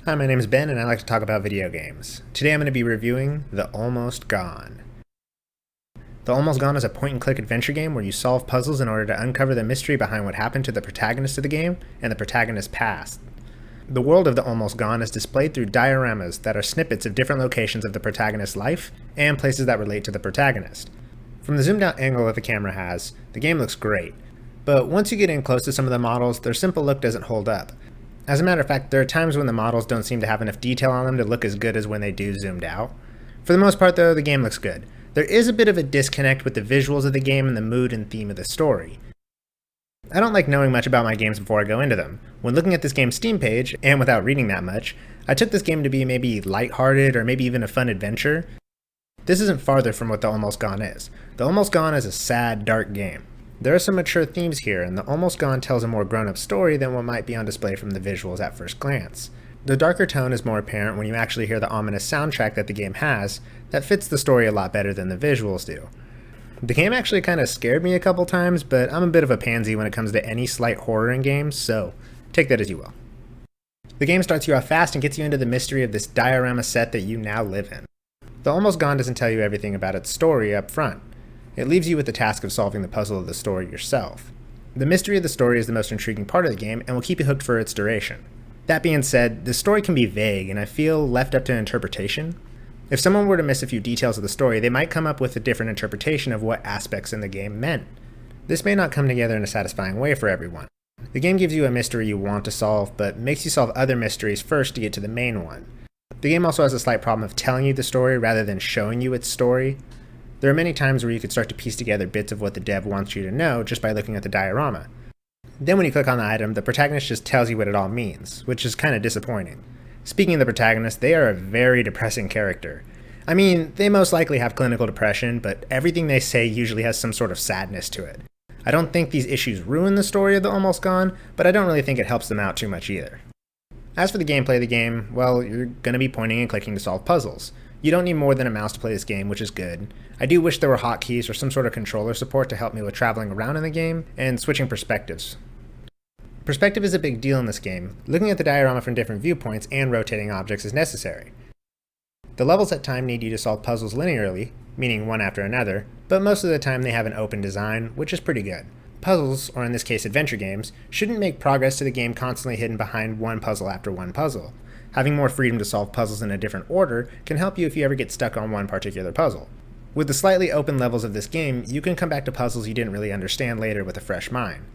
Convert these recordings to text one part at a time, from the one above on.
Hi, my name is Ben and I like to talk about video games. Today I'm going to be reviewing The Almost Gone. The Almost Gone is a point-and-click adventure game where you solve puzzles in order to uncover the mystery behind what happened to the protagonist of the game and the protagonist's past. The world of The Almost Gone is displayed through dioramas that are snippets of different locations of the protagonist's life and places that relate to the protagonist. From the zoomed out angle that the camera has, the game looks great, but once you get in close to some of the models, their simple look doesn't hold up. As a matter of fact, there are times when the models don't seem to have enough detail on them to look as good as when they do zoomed out. For the most part though, the game looks good. There is a bit of a disconnect with the visuals of the game and the mood and theme of the story. I don't like knowing much about my games before I go into them. When looking at this game's Steam page, and without reading that much, I took this game to be maybe lighthearted or maybe even a fun adventure. This isn't farther from what The Almost Gone is. The Almost Gone is a sad, dark game. There are some mature themes here, and The Almost Gone tells a more grown-up story than what might be on display from the visuals at first glance. The darker tone is more apparent when you actually hear the ominous soundtrack that the game has that fits the story a lot better than the visuals do. The game actually kind of scared me a couple times, but I'm a bit of a pansy when it comes to any slight horror in games, so take that as you will. The game starts you off fast and gets you into the mystery of this diorama set that you now live in. The Almost Gone doesn't tell you everything about its story up front. It leaves you with the task of solving the puzzle of the story yourself. The mystery of the story is the most intriguing part of the game and will keep you hooked for its duration. That being said, the story can be vague and I feel left up to interpretation. If someone were to miss a few details of the story, they might come up with a different interpretation of what aspects in the game meant. This may not come together in a satisfying way for everyone. The game gives you a mystery you want to solve, but makes you solve other mysteries first to get to the main one. The game also has a slight problem of telling you the story rather than showing you its story. There are many times where you could start to piece together bits of what the dev wants you to know just by looking at the diorama. Then when you click on the item, the protagonist just tells you what it all means, which is kind of disappointing. Speaking of the protagonist, they are a very depressing character. I mean, they most likely have clinical depression, but everything they say usually has some sort of sadness to it. I don't think these issues ruin the story of The Almost Gone, but I don't really think it helps them out too much either. As for the gameplay of the game, well, you're going to be pointing and clicking to solve puzzles. You don't need more than a mouse to play this game, which is good. I do wish there were hotkeys or some sort of controller support to help me with traveling around in the game and switching perspectives. Perspective is a big deal in this game. Looking at the diorama from different viewpoints and rotating objects is necessary. The levels at times need you to solve puzzles linearly, meaning one after another, but most of the time they have an open design, which is pretty good. Puzzles, or in this case adventure games, shouldn't make progress to the game constantly hidden behind one puzzle after one puzzle. Having more freedom to solve puzzles in a different order can help you if you ever get stuck on one particular puzzle. With the slightly open levels of this game, you can come back to puzzles you didn't really understand later with a fresh mind.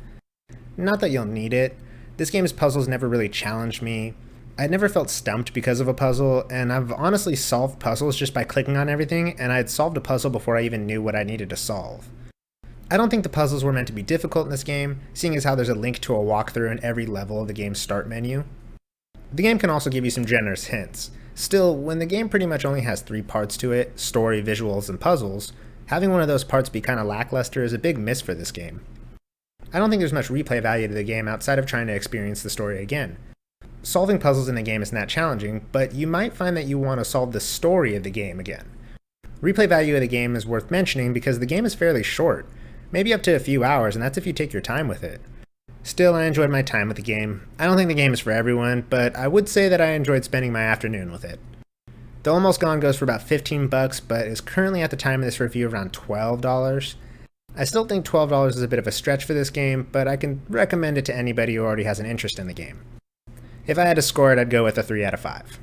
Not that you'll need it. This game's puzzles never really challenged me. I'd never felt stumped because of a puzzle, and I've honestly solved puzzles just by clicking on everything, and I'd solved a puzzle before I even knew what I needed to solve. I don't think the puzzles were meant to be difficult in this game, seeing as how there's a link to a walkthrough in every level of the game's start menu. The game can also give you some generous hints. Still, when the game pretty much only has 3 parts to it, story, visuals, and puzzles, having one of those parts be kinda lackluster is a big miss for this game. I don't think there's much replay value to the game outside of trying to experience the story again. Solving puzzles in the game isn't that challenging, but you might find that you want to solve the story of the game again. Replay value of the game is worth mentioning because the game is fairly short, maybe up to a few hours, and that's if you take your time with it. Still, I enjoyed my time with the game. I don't think the game is for everyone, but I would say that I enjoyed spending my afternoon with it. The Almost Gone goes for about $15, but is currently at the time of this review around $12. I still think $12 is a bit of a stretch for this game, but I can recommend it to anybody who already has an interest in the game. If I had to score it, I'd go with a 3 out of 5.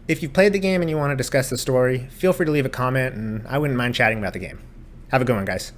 If you've played the game and you want to discuss the story, feel free to leave a comment and I wouldn't mind chatting about the game. Have a good one, guys.